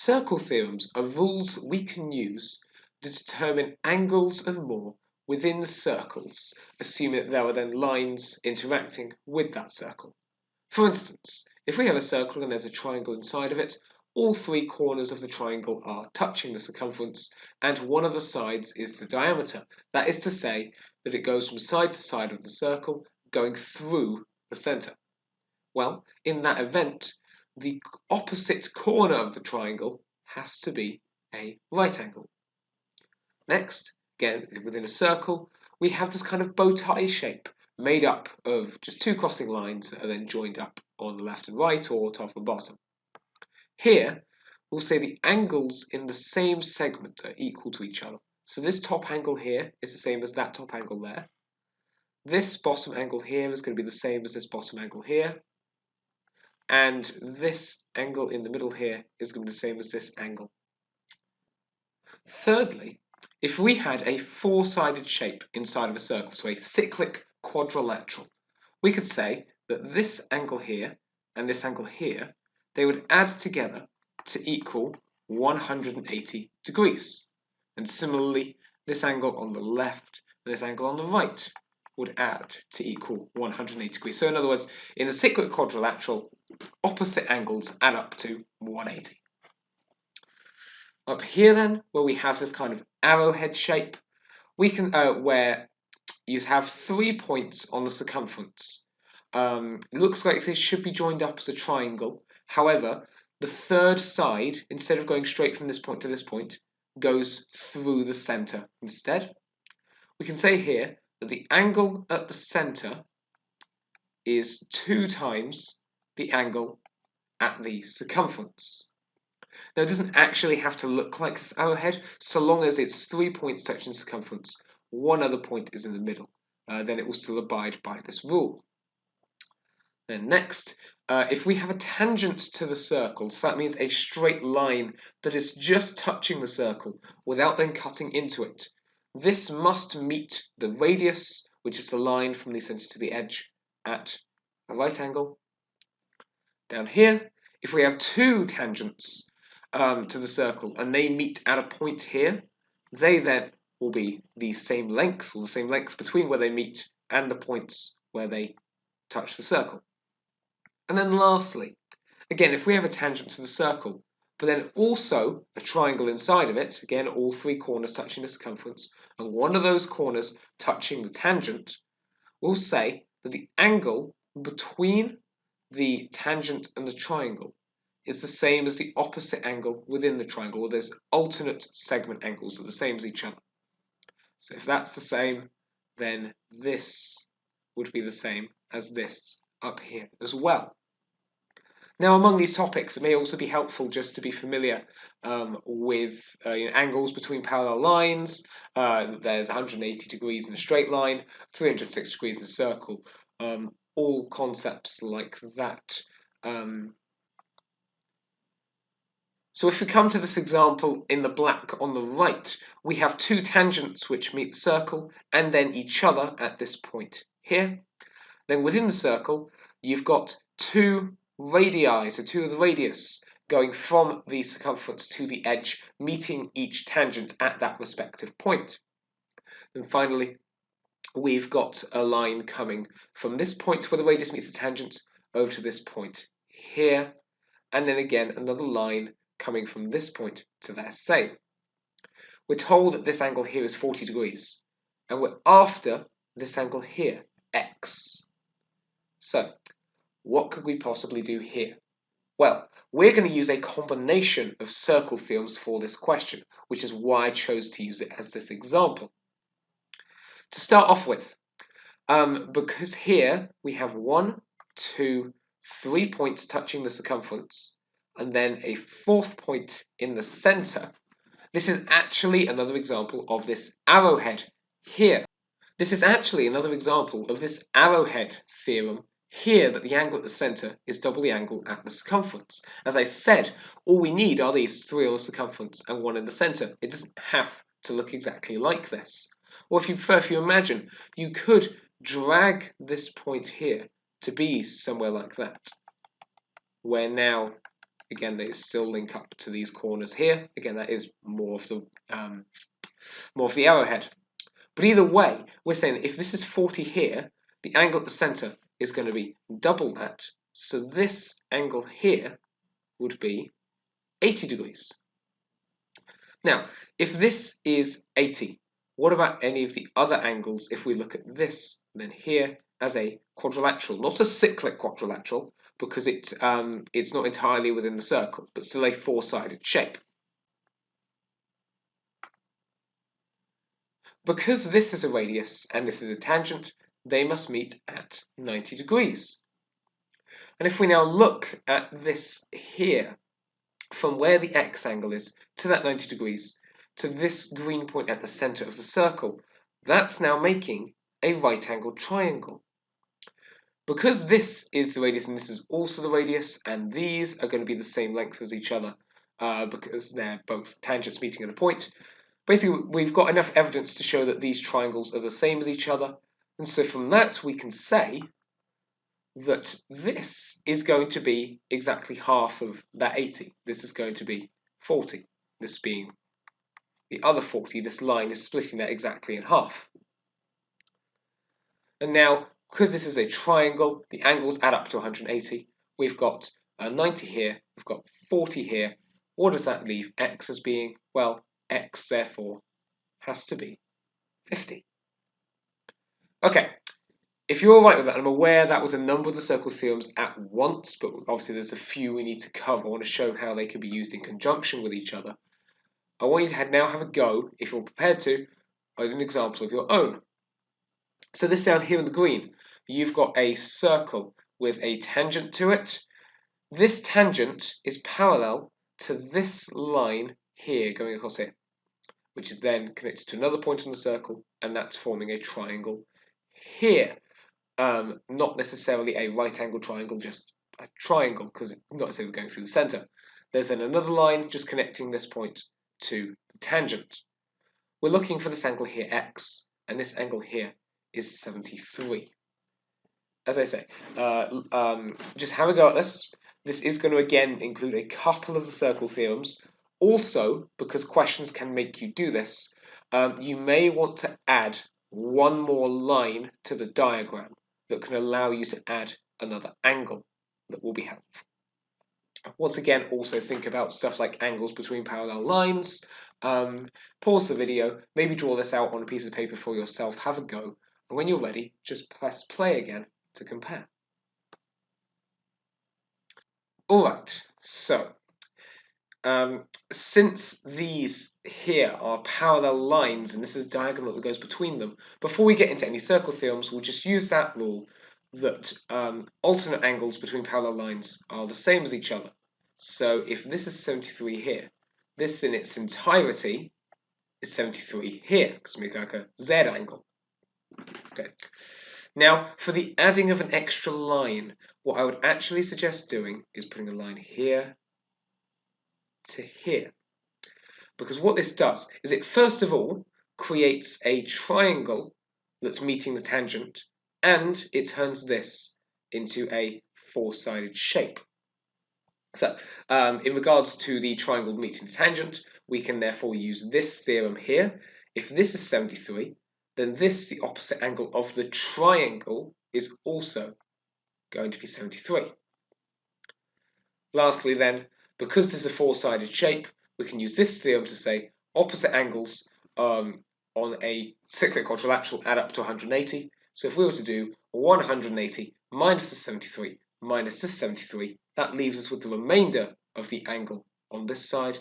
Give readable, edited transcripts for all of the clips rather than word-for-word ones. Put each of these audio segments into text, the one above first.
Circle theorems are rules we can use to determine angles and more within circles, assuming that there are then lines interacting with that circle. For instance, if we have a circle and there's a triangle inside of it, all three corners of the triangle are touching the circumference and one of the sides is the diameter. That is to say that it goes from side to side of the circle, going through the centre. Well, in that event, the opposite corner of the triangle has to be a right angle. Next, again, within a circle, we have this kind of bow tie shape made up of just two crossing lines that are then joined up on the left and right or top and bottom. Here, we'll say the angles in the same segment are equal to each other. So this top angle here is the same as that top angle there. This bottom angle here is going to be the same as this bottom angle here. And this angle in the middle here is going to be the same as this angle. Thirdly, if we had a four-sided shape inside of a circle, so a cyclic quadrilateral, we could say that this angle here and this angle here, they would add together to equal 180 degrees. And similarly, this angle on the left and this angle on the right would add to equal 180 degrees. So in other words, in a cyclic quadrilateral, opposite angles add up to 180. Up here then, where we have this kind of arrowhead shape, we can where you have 3 points on the circumference. It looks like this should be joined up as a triangle. However, the third side, instead of going straight from this point to this point, goes through the center instead. We can say here that the angle at the center is 2 times the angle at the circumference. Now, it doesn't actually have to look like this arrowhead, so long as it's 3 points touching circumference, one other point is in the middle. Then it will still abide by this rule. Then next, if we have a tangent to the circle, so that means a straight line that is just touching the circle without then cutting into it, this must meet the radius, which is the line from the centre to the edge, at a right angle. Down here, if we have 2 tangents to the circle and they meet at a point here, they then will be the same length, or the same length between where they meet and the points where they touch the circle. And then lastly, again, if we have a tangent to the circle, but then also a triangle inside of it, again, all 3 corners touching the circumference, and one of those corners touching the tangent, we'll say that the angle between the tangent and the triangle is the same as the opposite angle within the triangle, or there's alternate segment angles that are the same as each other. So if that's the same, then this would be the same as this up here as well. Now, among these topics, it may also be helpful just to be familiar with angles between parallel lines. There's 180 degrees in a straight line, 360 degrees in a circle, all concepts like that. So if we come to this example in the black on the right, we have 2 tangents which meet the circle and then each other at this point here. Then within the circle, you've got 2 radii, so 2 of the radius, going from the circumference to the edge, meeting each tangent at that respective point. And finally, we've got a line coming from this point where the radius meets the tangent over to this point here, and then again another line coming from this point to that same. We're told that this angle here is 40 degrees, and we're after this angle here, x. So, what could we possibly do here? Well, we're going to use a combination of circle theorems for this question, which is why I chose to use it as this example. To start off with, because here we have 1, 2, 3 points touching the circumference, and then a 4th point in the center, this is actually another example of this arrowhead here. This is actually another example of this arrowhead theorem here, that the angle at the center is double the angle at the circumference. As I said, all we need are these 3 on the circumference and 1 in the center. It doesn't have to look exactly like this. Or if you prefer, if you imagine, you could drag this point here to be somewhere like that, where now Again, they still link up to these corners here. Again, that is more of the arrowhead. But either way, we're saying that if this is 40 here, the angle at the center is going to be double that. So this angle here would be 80 degrees. Now, if this is 80, what about any of the other angles if we look at this then here as a quadrilateral? Not a cyclic quadrilateral, because it's not entirely within the circle, but still a four-sided shape. Because this is a radius and this is a tangent, they must meet at 90 degrees. And if we now look at this here, from where the x angle is to that 90 degrees, to this green point at the center of the circle, that's now making a right-angled triangle. Because this is the radius and this is also the radius, and these are going to be the same length as each other, because they're both tangents meeting at a point, basically we've got enough evidence to show that these triangles are the same as each other, and so from that we can say that this is going to be exactly half of that 80. This is going to be 40. This being the other 40, this line is splitting that exactly in half. And now, because this is a triangle, the angles add up to 180. We've got 90 here, we've got 40 here. What does that leave x as being? Well, x therefore has to be 50. Okay. If you're all right with that, I'm aware that was a number of the circle theorems at once, but obviously there's a few we need to cover. I want to show how they can be used in conjunction with each other. I want you to now have a go, if you're prepared to, at an example of your own. So this down here in the green, you've got a circle with a tangent to it. This tangent is parallel to this line here going across here, which is then connected to another point on the circle, and that's forming a triangle here. Not necessarily a right-angle triangle, just a triangle, because it's not necessarily going through the center. There's then another line just connecting this point to the tangent. We're looking for this angle here, x, and this angle here is 73. As I say, just have a go at this. This is going to again include a couple of the circle theorems. Also, because questions can make you do this, you may want to add one more line to the diagram that can allow you to add another angle that will be helpful. Once again, also think about stuff like angles between parallel lines. Pause the video, maybe draw this out on a piece of paper for yourself, have a go, and when you're ready, just press play again to compare. Alright, so since these here are parallel lines and this is a diagonal that goes between them, before we get into any circle theorems, we'll just use that rule that alternate angles between parallel lines are the same as each other. So if this is 73 here, this in its entirety is 73 here, because we make like a Z angle. Okay. Now, for the adding of an extra line, what I would actually suggest doing is putting a line here to here. Because what this does is it first of all creates a triangle that's meeting the tangent, and it turns this into a four-sided shape. So, in regards to the triangle meeting the tangent, we can therefore use this theorem here. If this is 73, then this, the opposite angle of the triangle, is also going to be 73. Lastly then, because this is a four-sided shape, we can use this theorem to say opposite angles on a cyclic quadrilateral add up to 180. So if we were to do 180 minus the 73 minus this 73, that leaves us with the remainder of the angle on this side,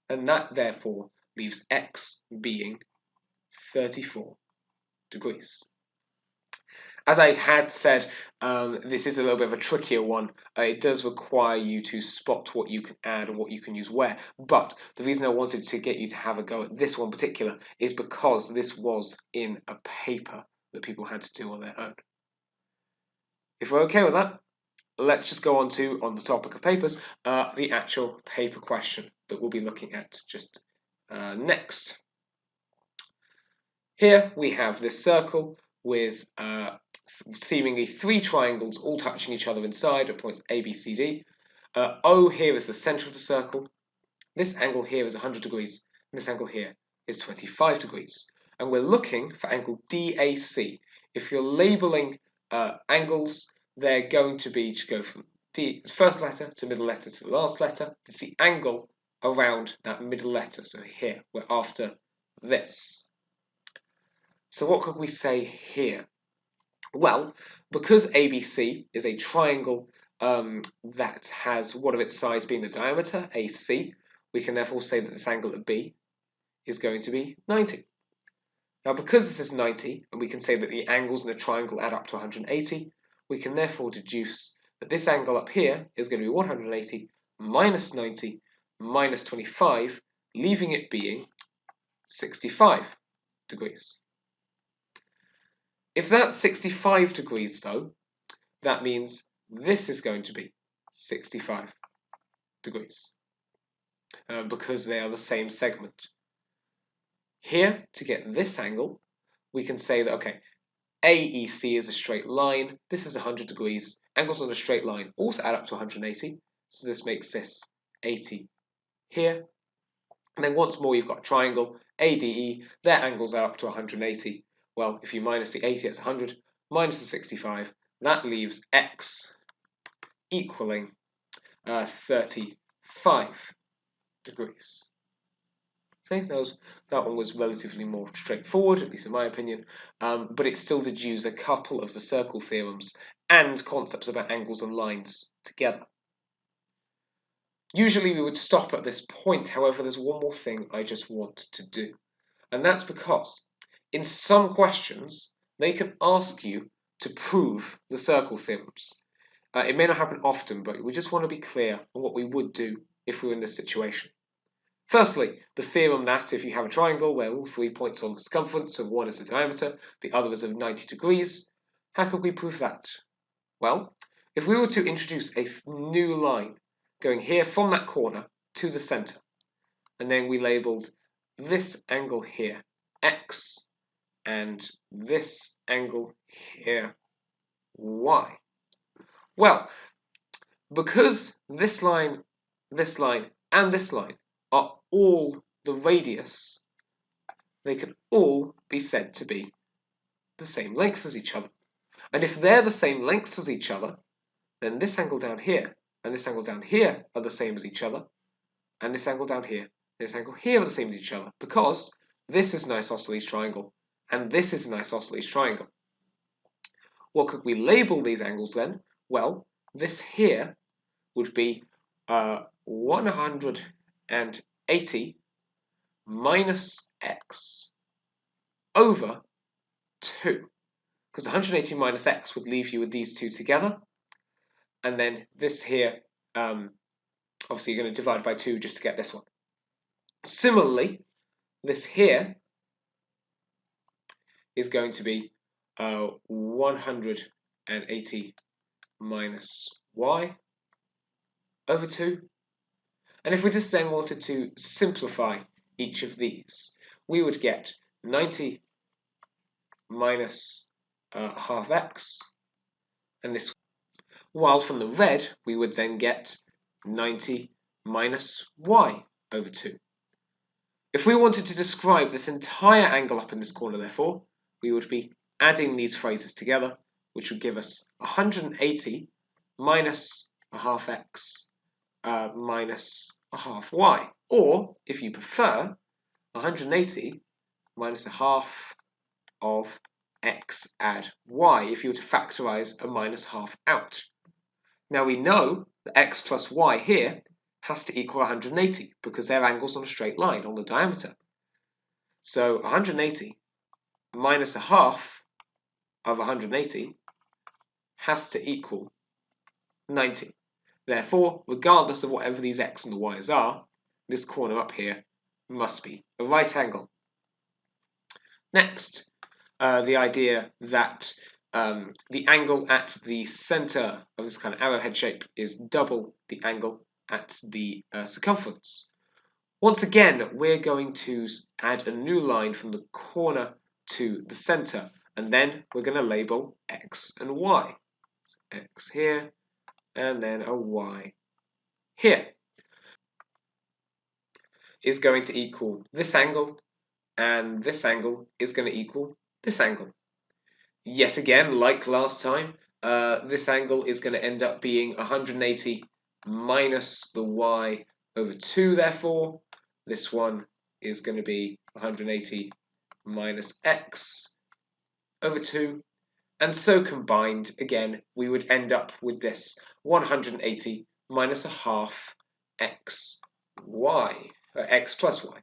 and that therefore leaves x being 34 degrees. As I had said, this is a little bit of a trickier one. It does require you to spot what you can add and what you can use where. But the reason I wanted to get you to have a go at this one particular is because this was in a paper that people had to do on their own. If we're okay with that, let's just go on the topic of papers, the actual paper question that we'll be looking at just next. Here we have this circle with seemingly three triangles all touching each other inside at points A, B, C, D. O here is the centre of the circle. This angle here is 100 degrees, and this angle here is 25 degrees. And we're looking for angle DAC. If you're labelling angles, they're going to be to go from first letter to middle letter to the last letter. It's the angle around that middle letter. So here, we're after this. So what could we say here? Well, because ABC is a triangle that has one of its sides being the diameter, AC, we can therefore say that this angle at B is going to be 90. Now, because this is 90, and we can say that the angles in a triangle add up to 180, we can therefore deduce that this angle up here is going to be 180 minus 90 minus 25, leaving it being 65 degrees. If that's 65 degrees, though, that means this is going to be 65 degrees because they are the same segment. Here, to get this angle, we can say that, okay, AEC is a straight line, this is 100 degrees, angles on a straight line also add up to 180, so this makes this 80 here. And then once more, you've got a triangle, ADE, their angles are up to 180. Well, if you minus the 80, it's 100, minus the 65, that leaves X equaling 35 degrees. Okay, that one was relatively more straightforward, at least in my opinion, but it still did use a couple of the circle theorems and concepts about angles and lines together. Usually we would stop at this point, however, there's one more thing I just want to do, and that's because in some questions they can ask you to prove the circle theorems. It may not happen often, but we just want to be clear on what we would do if we were in this situation. Firstly, the theorem that if you have a triangle where all 3 points on the circumference, so one is the diameter, the other is of 90 degrees, how could we prove that? Well, if we were to introduce a new line going here from that corner to the centre, and then we labelled this angle here X, and this angle here Y. Well, because this line, and this line are all the radius, they can all be said to be the same length as each other. And if they're the same length as each other, then this angle down here and this angle down here are the same as each other, and this angle down here, this angle here are the same as each other, because this is an isosceles triangle, and this is an isosceles triangle. What could we label these angles then? Well, this here would be 180 minus x over 2. Because 180 minus x would leave you with these two together. And then this here, obviously you're going to divide by 2 just to get this one. Similarly, this here is going to be 180 minus y over 2. And if we just then wanted to simplify each of these, we would get 90 minus half x, and this, while from the red we would then get 90 minus y over 2. If we wanted to describe this entire angle up in this corner, therefore, we would be adding these phrases together, which would give us 180 minus a half x minus a half y, or, if you prefer, 180 minus a half of x add y, if you were to factorize a minus half out. Now we know that x plus y here has to equal 180 because they're angles on a straight line on the diameter. So 180 minus a half of 180 has to equal 90. Therefore, regardless of whatever these x and the y's are, this corner up here must be a right angle. Next, the idea that the angle at the center of this kind of arrowhead shape is double the angle at the circumference. Once again, we're going to add a new line from the corner to the center, and then we're going to label x and y. So x here, and then a y here is going to equal this angle, and this angle is going to equal this angle. Yet again, like last time, this angle is going to end up being 180 minus the y over 2, therefore. This one is going to be 180 minus x over 2. And so combined, again, we would end up with this 180 minus a half x plus y.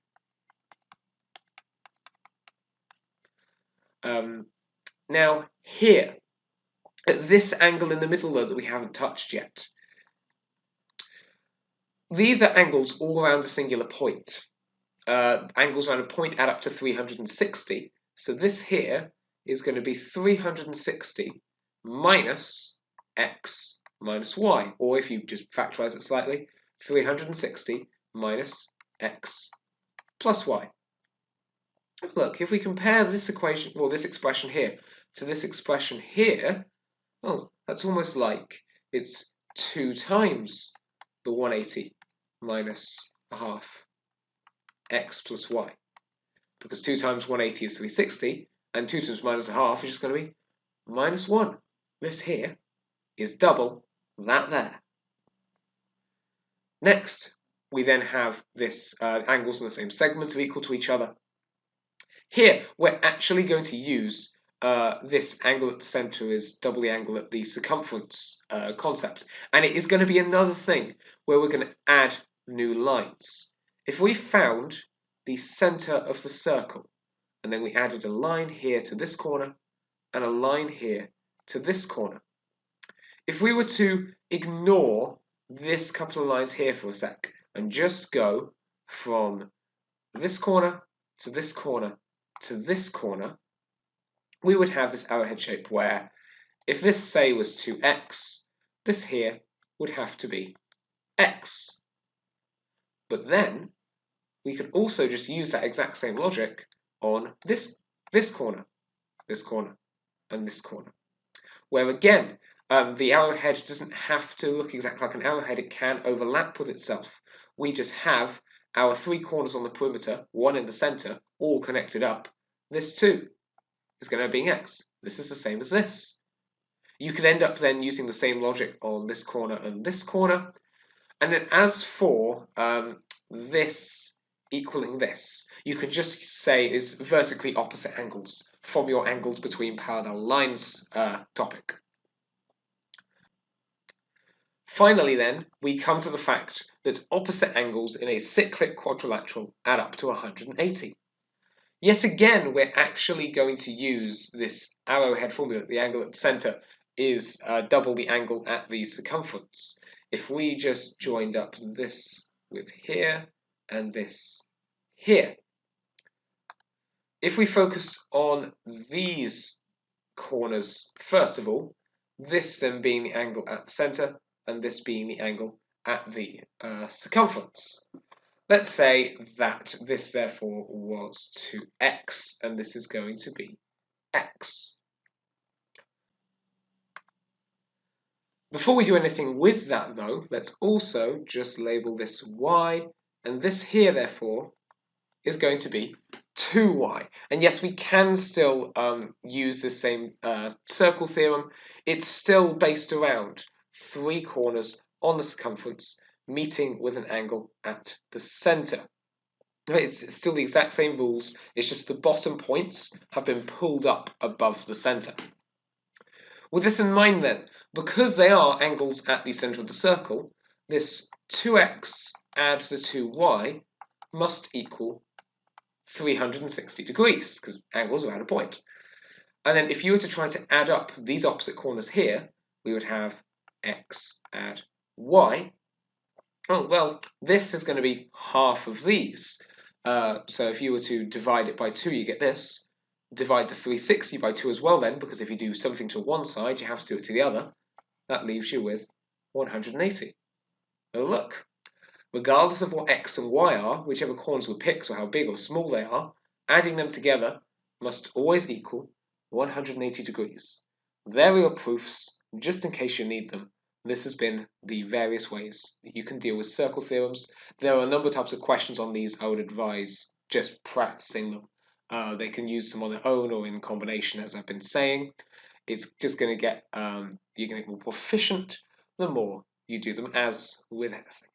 Now, here, at this angle in the middle, though, that we haven't touched yet, these are angles all around a singular point. Angles around a point add up to 360. So this here is going to be 360 minus x minus y. Or if you just factorize it slightly, 360 minus x plus y. Look, if we compare this equation, or this expression here, to this expression here, oh, that's almost like it's 2 times the 180 minus a half x plus y. Because 2 times 180 is 360, and 2 times minus a half is just going to be minus 1. This here is double that there. Next, we then have this angles in the same segment are equal to each other. Here, we're actually going to use this angle at the center is double the angle at the circumference concept. And it is going to be another thing where we're going to add new lines. If we found the center of the circle, and then we added a line here to this corner, and a line here to this corner. If we were to ignore this couple of lines here for a sec, and just go from this corner to this corner to this corner, we would have this arrowhead shape where if this, say, was 2x, this here would have to be x. But then we could also just use that exact same logic on this corner, and this corner, where again, the arrowhead doesn't have to look exactly like an arrowhead, it can overlap with itself. We just have our 3 corners on the perimeter, one in the center, all connected up. This too is going to be x. This is the same as this. You could end up then using the same logic on this corner and this corner. And then as for this equaling this, you can just say is vertically opposite angles from your angles between parallel lines topic. Finally then, we come to the fact that opposite angles in a cyclic quadrilateral add up to 180. Yet again, we're actually going to use this arrowhead formula. The angle at the center is double the angle at the circumference. If we just joined up this with here and this here. If we focused on these corners first of all, this then being the angle at the center and this being the angle at the circumference. Let's say that this therefore was 2x and this is going to be x. Before we do anything with that though, let's also just label this y, and this here therefore is going to be 2y. And yes, we can still use the same circle theorem. It's still based around 3 corners on the circumference meeting with an angle at the center. It's still the exact same rules, it's just the bottom points have been pulled up above the center. With this in mind then, because they are angles at the center of the circle, this 2x adds the 2y must equal 360 degrees, because angles are at a point. And then if you were to try to add up these opposite corners here, we would have x add y. Oh, well, this is going to be half of these. So if you were to divide it by 2, you get this. Divide the 360 by 2 as well then, because if you do something to one side, you have to do it to the other. That leaves you with 180. Oh, look. Regardless of what x and y are, whichever corners were picked or how big or small they are, adding them together must always equal 180 degrees. There are your proofs, just in case you need them. This has been the various ways that you can deal with circle theorems. There are a number of types of questions on these. I would advise just practicing them. They can use them on their own or in combination, as I've been saying. It's just going to get, you're going to get more proficient the more you do them, as with anything.